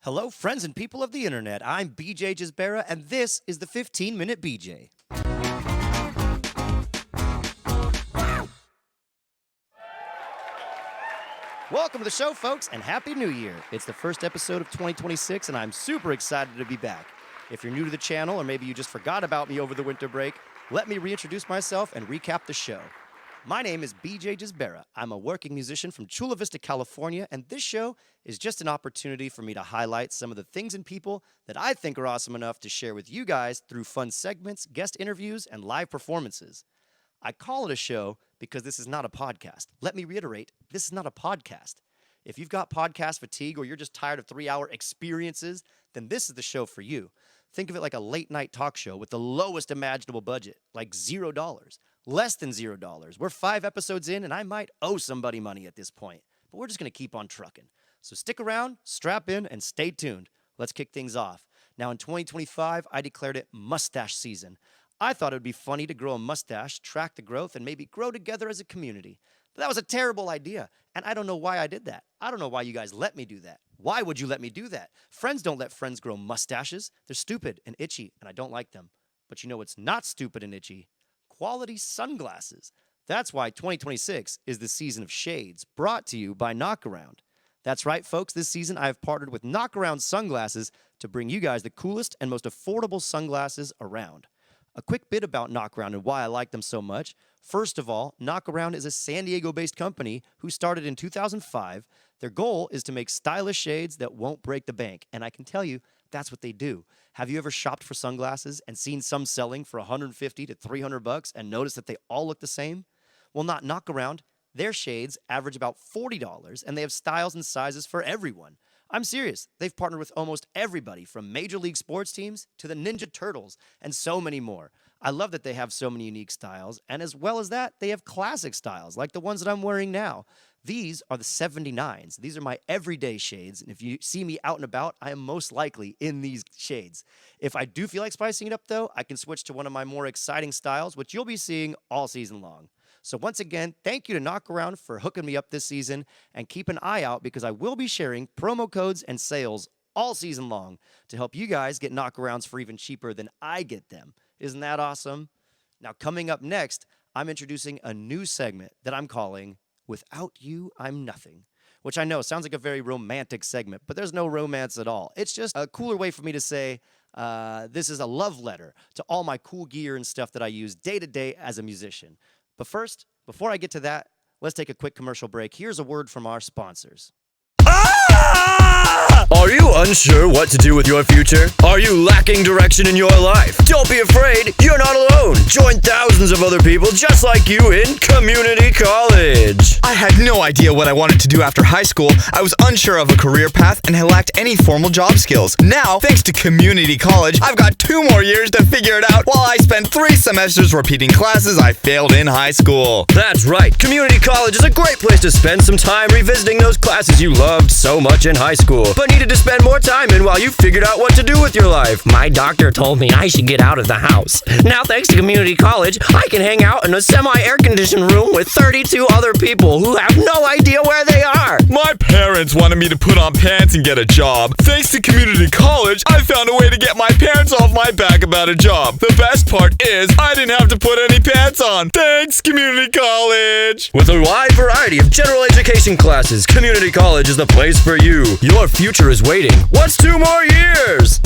Hello, friends and people of the internet. I'm BJ Gisbera, and this is the 15-Minute BJ. Welcome to the show, folks, and Happy New Year. It's the first episode of 2026, and I'm super excited to be back. If you're new to the channel, or maybe you just forgot about me over the winter break, let me reintroduce myself and recap the show. My name is BJ Gisbera. I'm a working musician from Chula Vista, California, and this show is just an opportunity for me to highlight some of the things and people that I think are awesome enough to share with you guys through fun segments, guest interviews, and live performances. I call it a show because this is not a podcast. Let me reiterate, this is not a podcast. If you've got podcast fatigue or you're just tired of 3-hour experiences, then this is the show for you. Think of it like a late-night talk show with the lowest imaginable budget, like $0. Less than $0. We're 5 episodes in, and I might owe somebody money at this point. But we're just going to keep on trucking. So stick around, strap in, and stay tuned. Let's kick things off. Now, in 2025, I declared it mustache season. I thought it would be funny to grow a mustache, track the growth, and maybe grow together as a community. But that was a terrible idea, and I don't know why I did that. I don't know why you guys let me do that. Why would you let me do that? Friends don't let friends grow mustaches. They're stupid and itchy, and I don't like them. But you know what's not stupid and itchy? Quality sunglasses. That's why 2026 is the season of shades, brought to you by Knockaround. That's right, folks. This season, I have partnered with Knockaround Sunglasses to bring you guys the coolest and most affordable sunglasses around. A quick bit about Knockaround and why I like them so much. First of all, Knockaround is a San Diego-based company who started in 2005. Their goal is to make stylish shades that won't break the bank, and I can tell you, that's what they do. Have you ever shopped for sunglasses and seen some selling for $150 to $300 and noticed that they all look the same? Well, not Knockaround. Their shades average about $40, and they have styles and sizes for everyone. I'm serious. They've partnered with almost everybody from Major League sports teams to the Ninja Turtles and so many more. I love that they have so many unique styles, and as well as that, they have classic styles like the ones that I'm wearing now. These are the 79s. These are my everyday shades, and if you see me out and about, I am most likely in these shades. If I do feel like spicing it up, though, I can switch to one of my more exciting styles, which you'll be seeing all season long. So once again, thank you to Knockaround for hooking me up this season, and keep an eye out because I will be sharing promo codes and sales all season long to help you guys get Knockarounds for even cheaper than I get them. Isn't that awesome? Now, coming up next, I'm introducing a new segment that I'm calling Without You, I'm Nothing, which I know sounds like a very romantic segment, but there's no romance at all. It's just a cooler way for me to say this is a love letter to all my cool gear and stuff that I use day to day as a musician. But first, before I get to that, let's take a quick commercial break. Here's a word from our sponsors. Are you unsure what to do with your future? Are you lacking direction in your life? Don't be afraid, you're not alone. Join thousands of other people just like you in community college. I had no idea what I wanted to do after high school. I was unsure of a career path and had lacked any formal job skills. Now, thanks to community college, I've got 2 more years to figure it out while I spent 3 semesters repeating classes I failed in high school. That's right, community college is a great place to spend some time revisiting those classes you loved so much in high school, but needed to spend more time in while you figured out what to do with your life. My doctor told me I should get out of the house. Now, thanks to community college, I can hang out in a semi-air-conditioned room with 32 other people who have no idea where they are. My parents wanted me to put on pants and get a job. Thanks to community college, I found a way to get my parents off my back about a job. The best part is, I didn't have to put any pants on. Thanks, community college! With a wide variety of general education classes, community college is the place for you. Your future is waiting. What's 2 more years?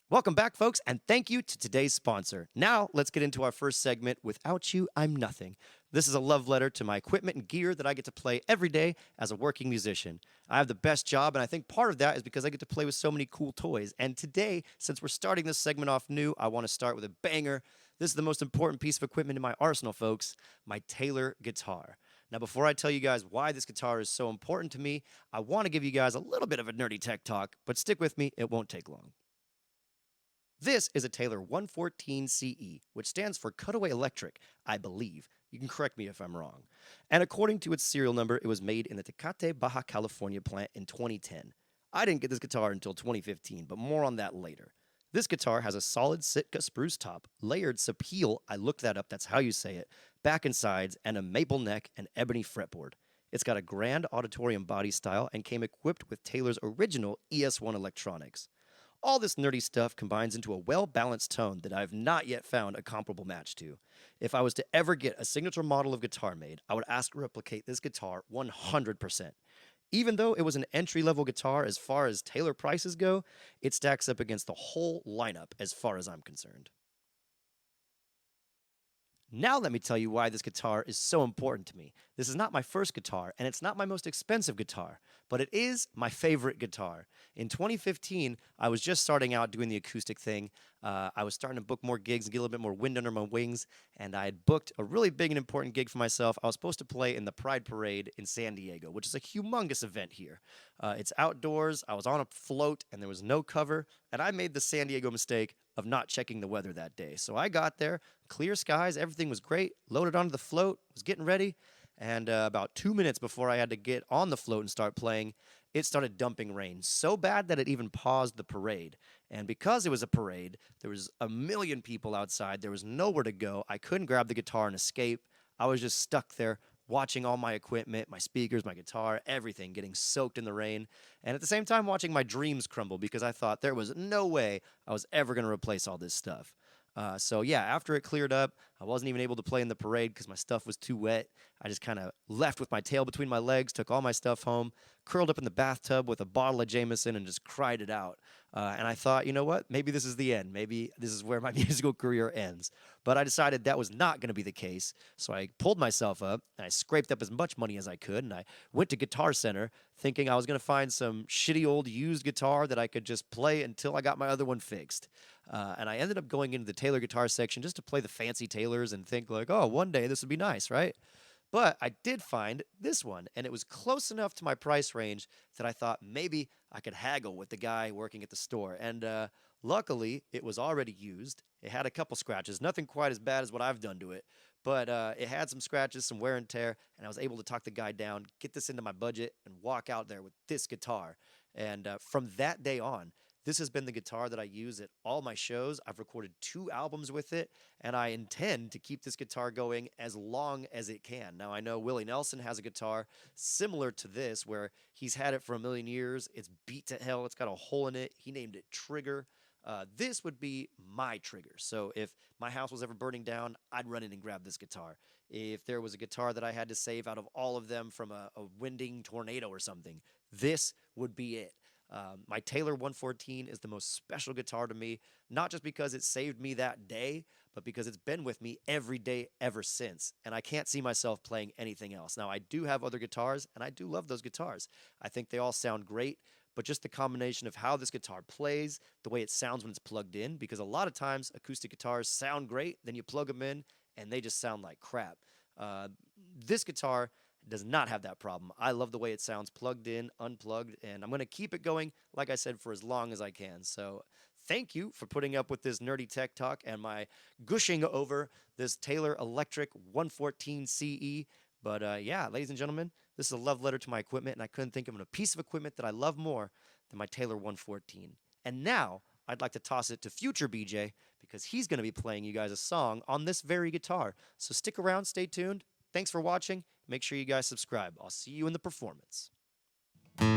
Welcome back, folks, and thank you to today's sponsor. Now, let's get into our first segment, Without You, I'm Nothing. This is a love letter to my equipment and gear that I get to play every day as a working musician. I have the best job, and I think part of that is because I get to play with so many cool toys. And today, since we're starting this segment off new, I want to start with a banger. This is the most important piece of equipment in my arsenal, folks, my Taylor guitar. Now, before I tell you guys why this guitar is so important to me, I want to give you guys a little bit of a nerdy tech talk, but stick with me, it won't take long. This is a Taylor 114 CE, which stands for Cutaway Electric, I believe. You can correct me if I'm wrong. And according to its serial number, it was made in the Tecate, Baja California plant in 2010. I didn't get this guitar until 2015, but more on that later. This guitar has a solid Sitka spruce top, layered sapele, I looked that up, that's how you say it, back and sides, and a maple neck and ebony fretboard. It's got a grand auditorium body style and came equipped with Taylor's original ES1 electronics. All this nerdy stuff combines into a well-balanced tone that I've not yet found a comparable match to. If I was to ever get a signature model of guitar made, I would ask to replicate this guitar 100%. Even though it was an entry-level guitar as far as Taylor prices go, it stacks up against the whole lineup as far as I'm concerned. Now let me tell you why this guitar is so important to me. This is not my first guitar, and it's not my most expensive guitar, but it is my favorite guitar. In 2015, I was just starting out doing the acoustic thing. I was starting to book more gigs and get a little bit more wind under my wings, and I had booked a really big and important gig for myself. I was supposed to play in the Pride Parade in San Diego, which is a humongous event here. It's outdoors, I was on a float, and there was no cover, and I made the San Diego mistake of not checking the weather that day. So I got there, clear skies, everything was great, loaded onto the float, was getting ready, and about 2 minutes before I had to get on the float and start playing, it started dumping rain so bad that it even paused the parade. And because it was a parade, there was a million people outside, there was nowhere to go, I couldn't grab the guitar and escape. I was just stuck there watching all my equipment, my speakers, my guitar, everything getting soaked in the rain, and at the same time watching my dreams crumble because I thought there was no way I was ever going to replace all this stuff. So yeah, after it cleared up, I wasn't even able to play in the parade because my stuff was too wet. I just kind of left with my tail between my legs, took all my stuff home, curled up in the bathtub with a bottle of Jameson and just cried it out. And I thought, you know what? Maybe this is the end. Maybe this is where my musical career ends. But I decided that was not going to be the case. So I pulled myself up and I scraped up as much money as I could. And I went to Guitar Center thinking I was going to find some shitty old used guitar that I could just play until I got my other one fixed. And I ended up going into the Taylor guitar section just to play the fancy Taylors and think like, oh, one day this would be nice, right? But I did find this one, and it was close enough to my price range that I thought maybe I could haggle with the guy working at the store. And luckily, it was already used. It had a couple scratches, nothing quite as bad as what I've done to it. But it had some scratches, some wear and tear, and I was able to talk the guy down, get this into my budget, and walk out there with this guitar. And from that day on, this has been the guitar that I use at all my shows. I've recorded 2 albums with it, and I intend to keep this guitar going as long as it can. Now, I know Willie Nelson has a guitar similar to this, where he's had it for a million years. It's beat to hell. It's got a hole in it. He named it Trigger. This would be my trigger. So if my house was ever burning down, I'd run in and grab this guitar. If there was a guitar that I had to save out of all of them from a winding tornado or something, this would be it. My Taylor 114 is the most special guitar to me, not just because it saved me that day, but because it's been with me every day ever since, and I can't see myself playing anything else. Now, I do have other guitars, and I do love those guitars. I think they all sound great, but just the combination of how this guitar plays, the way it sounds when it's plugged in, because a lot of times acoustic guitars sound great, then you plug them in, and they just sound like crap. This guitar does not have that problem. I love the way it sounds plugged in, unplugged, and I'm going to keep it going, like I said, for as long as I can. So thank you for putting up with this nerdy tech talk and my gushing over this Taylor Electric 114 CE. But yeah, ladies and gentlemen, this is a love letter to my equipment, and I couldn't think of a piece of equipment that I love more than my Taylor 114. And now I'd like to toss it to future BJ because he's going to be playing you guys a song on this very guitar. So stick around, stay tuned. Thanks for watching. Make sure you guys subscribe. I'll see you in the performance. All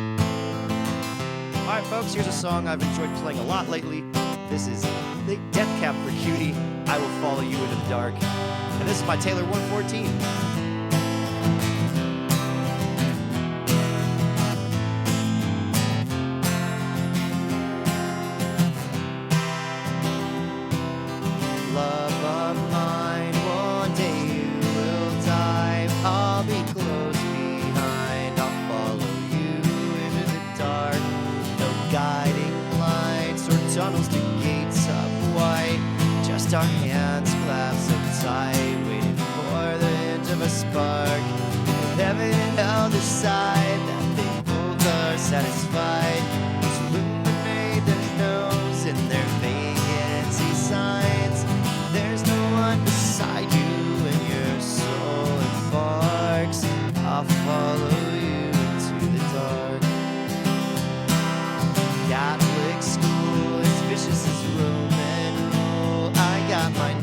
right, folks, here's a song I've enjoyed playing a lot lately. This is the Death Cab for Cutie, I Will Follow You Into the Dark. And this is my Taylor 114. Tunnels to gates of white, just our hands clasped so tight, waiting for the hint of a spark. With heaven and hell decide that they both are satisfied. To illuminate their nose in their vacancy signs. There's no one beside you when your soul embarks. I'll follow you into the dark. Catholic school, vicious as Roman rule. I got my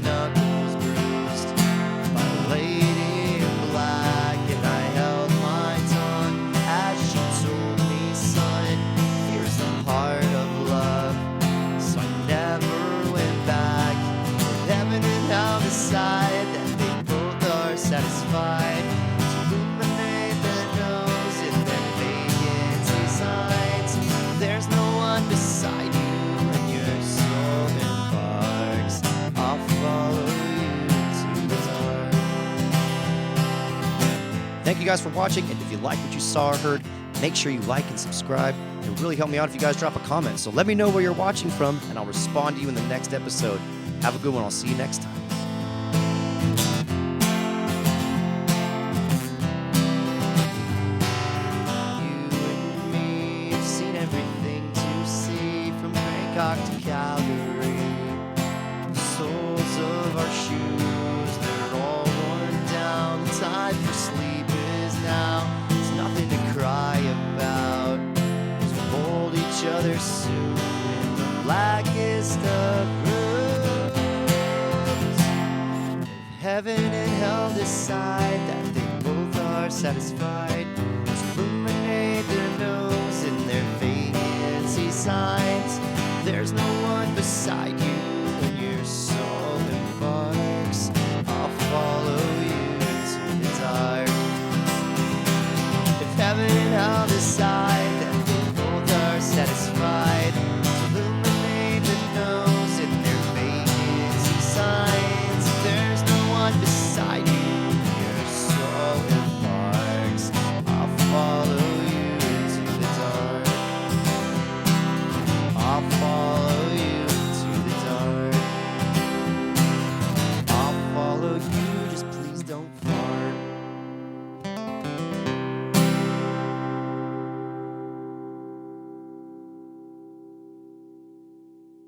you guys for watching, and if you like what you saw or heard, make sure you like and subscribe. It would really help me out if you guys drop a comment. So let me know where you're watching from, and I'll respond to you in the next episode. Have a good one. I'll see you next time. Bangkok to Calgary. The soles of our shoes, they're all worn down. The time for sleep is now. It's nothing to cry about, 'cause we'll hold each other soon in the blackest of rooms. If heaven and hell decide that they both are satisfied, just illuminate their nose in their vacancy signs. There's no one beside